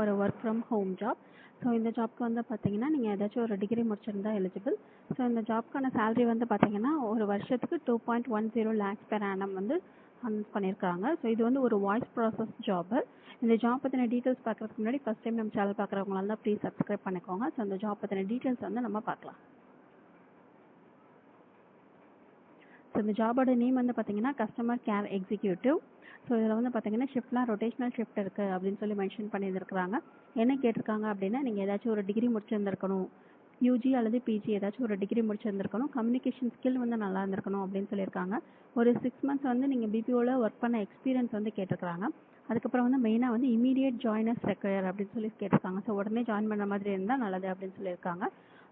ஒரு work from home job. So இந்த ஜாப்க்கு வந்து பார்த்தீங்கன்னா நீங்கள் ஏதாச்சும் ஒரு டிகிரி முடிச்சிருந்தா எலிஜிபிள். ஸோ இந்த ஜாப்க்கான சேலரி வந்து பார்த்தீங்கன்னா ஒரு வருஷத்துக்கு 2.10 lakhs per annum வந்து அனௌன்ஸ் பண்ணியிருக்காங்க. ஸோ இது வந்து ஒரு வாய்ஸ் ப்ராசஸ் ஜாப். இந்த ஜாப் பற்றின டீட்டெயில்ஸ் பார்க்குறதுக்கு முன்னாடி ஃபஸ்ட் டைம் நம்ம சேனல் பார்க்குறவங்களால தான் ப்ளீஸ் சப்ஸ்கிரைப் பண்ணிக்கோங்க. ஸோ இந்த ஜாப் பற்றின டீட்டெயில்ஸ் வந்து நம்ம பார்க்கலாம். ஸோ இந்த ஜாபோட நேம் வந்து பார்த்தீங்கன்னா கஸ்டமர் கேர் எக்ஸிக்யூட்டிவ். ஸோ இதில் வந்து பார்த்தீங்கன்னா ஷிஃப்ட்லாம் ரொட்டேஷனல் ஷிஃப்ட் இருக்குது அப்படின்னு சொல்லி மென்ஷன் பண்ணியிருக்கிறாங்க. என்ன கேட்டிருக்காங்க அப்படின்னா நீங்கள் ஏதாச்சும் ஒரு டிகிரி முடிச்சிருந்துருக்கணும், யூஜி அல்லது பிஜி ஏதாச்சும் ஒரு டிகிரி முடிச்சிருந்துருக்கணும், கம்யூனிகேஷன் ஸ்கில் வந்து நல்லா இருந்திருக்கணும் அப்படின்னு சொல்லியிருக்காங்க. ஒரு 6 months வந்து நீங்கள் பிபிஓவில் ஒர்க் பண்ண எக்ஸ்பீரியன்ஸ் வந்து கேட்டிருக்காங்க. அதுக்கப்புறம் வந்து மெயினாக வந்து இமீடியட் ஜாயினர்ஸ் ரெக்வயர் அப்படின்னு சொல்லி கேட்டிருக்காங்க. ஸோ உடனே ஜாயின் பண்ணுற மாதிரி இருந்தால் நல்லது அப்படின்னு சொல்லியிருக்காங்க.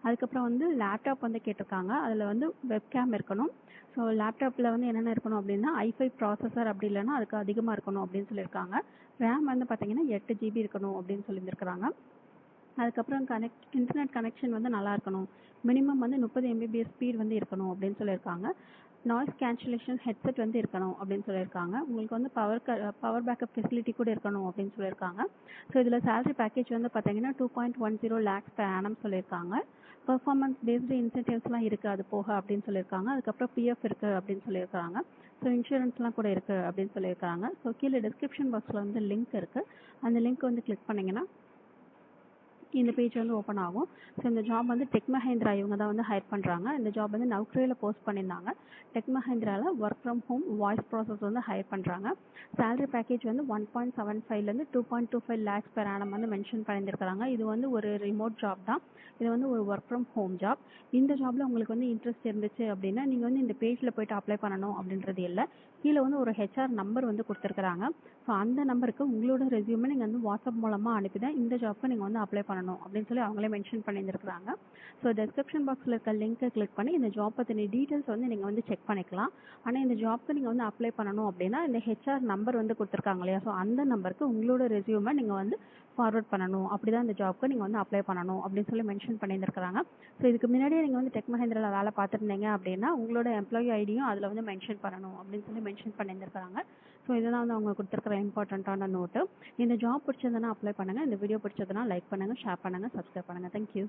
அதுக்கப்புறம் வந்து லேப்டாப் வந்து கேட்டிருக்காங்க. அதில் வந்து வெப்கேம் இருக்கணும். ஸோ லேப்டாப்பில் வந்து என்னென்ன இருக்கணும் அப்படின்னா i5 ப்ராசஸர் அப்படி இல்லைன்னா அதுக்கு அதிகமாக இருக்கணும் அப்படின்னு சொல்லியிருக்காங்க. ரேம் வந்து பார்த்தீங்கன்னா 8 GB இருக்கணும் அப்படின்னு சொல்லியிருக்கிறாங்க. அதுக்கப்புறம் இன்டர்நெட் கனெக்ஷன் வந்து நல்லா இருக்கணும். மினிமம் வந்து 30 Mbps ஸ்பீட் வந்து இருக்கணும் அப்படின்னு சொல்லியிருக்காங்க. நாய்ஸ் கேன்சலேஷன் ஹெட்செட் வந்து இருக்கணும் அப்படின்னு சொல்லியிருக்காங்க. உங்களுக்கு வந்து பவர் பேக்கப் ஃபெசிலிட்டி கூட இருக்கணும் அப்படின்னு சொல்லியிருக்காங்க. ஸோ இதில் சேலரி பேக்கேஜ் வந்து பார்த்தீங்கன்னா 2.10 lakhs per annum சொல்லியிருக்காங்க. பெர்ஃபார்மன்ஸ் பேஸ்டு இன்சென்டிவ்ஸ்லாம் இருக்குது அது போக அப்படின்னு சொல்லியிருக்காங்க. அதுக்கப்புறம் பிஎஃப் இருக்குது அப்படின்னு சொல்லியிருக்காங்க. ஸோ இன்சூரன்ஸ்லாம் கூட இருக்குது அப்படின்னு சொல்லியிருக்காங்க. ஸோ கீழே டிஸ்கிரிப்ஷன் பாக்ஸில் வந்து லிங்க் இருக்குது. அந்த லிங்க் வந்து கிளிக் பண்ணிங்கன்னா இந்த பேஜ் வந்து ஓப்பன் ஆகும். ஸோ இந்த ஜாப் வந்து டெக் மஹேந்திரா இவங்க தான் வந்து ஹையர் பண்ணுறாங்க. இந்த ஜாப் வந்து நவ்க்ரியில் போஸ்ட் பண்ணியிருந்தாங்க. டெக் மஹேந்திராவில் work from home voice process வந்து ஹையர் பண்ணுறாங்க. சேலரி பேக்கேஜ் வந்து 1.75 2.25 lakhs per annum வந்து மென்ஷன் பண்ணியிருக்கிறாங்க. இது வந்து ஒரு ரிமோட் ஜாப் தான். இது வந்து ஒரு ஒர்க் ஃப்ரம் ஹோம் ஜாப். இந்த ஜாப்ல உங்களுக்கு வந்து இன்ட்ரெஸ்ட் இருந்துச்சு அப்படின்னா நீங்கள் வந்து இந்த பேஜில் போயிட்டு அப்ளை பண்ணணும் அப்படின்றது இல்லை. கீழே வந்து ஒரு ஹெச்ஆர் நம்பர் வந்து கொடுத்துருக்குறாங்க. ஸோ அந்த நம்பருக்கு உங்களோட ரெஸ்யூமை நீங்கள் வந்து வாட்ஸ்அப் மூலமாக அனுப்பி தான் இந்த ஜாப்க்கு நீங்கள் வந்து அப்ளை பண்ணணும் அப்படின்னு சொல்லி அவங்களே மென்ஷன் பண்ணியிருக்கிறாங்க. ஸோ டிஸ்கிரிப்ஷன் பாக்ஸில் இருக்க லிங்க்கை கிளிக் பண்ணி இந்த ஜாப் பற்றின டீட்டெயில்ஸ் வந்து நீங்கள் வந்து செக் பண்ணிக்கலாம். ஆனால் இந்த ஜாப்க்கு நீங்கள் வந்து அப்ளை பண்ணணும் அப்படின்னா இந்த ஹெச்ஆர் நம்பர் வந்து கொடுத்துருக்காங்க இல்லையா, ஸோ அந்த நம்பருக்கு உங்களோட ரெஸ்யூமை நீங்கள் வந்து ஃபார்வர்ட் பண்ணணும். அப்படி தான் இந்த ஜாப்க்கு நீங்கள் வந்து அப்ளை பண்ணணும் அப்படின்னு சொல்லி மென்ஷன் பண்ணியிருக்கிறாங்க. ஸோ இதுக்கு முன்னாடியே நீங்கள் வந்து டெக் மஹேந்திராவில் வேலை பார்த்துருந்தீங்க அப்படின்னா உங்களோட எம்ப்ளாயி ஐடியும் அதில் வந்து மென்ஷன் பண்ணணும் அப்படின்னு சொல்லி மென்ஷன் பண்ணியிருக்கிறாங்க. ஸோ இதெல்லாம் வந்து அவங்க கொடுத்துருக்குற இம்பார்ட்டண்ட்டான நோட்டு. இந்த ஜாப் பிடிச்சதுன்னா அப்ளை பண்ணுங்கள். இந்த வீடியோ பிடிச்சதுன்னா லைக் பண்ணுங்கள், ஷேர் பண்ணுங்கள், சப்ஸ்கிரைப் பண்ணுங்கள். தேங்க்யூ.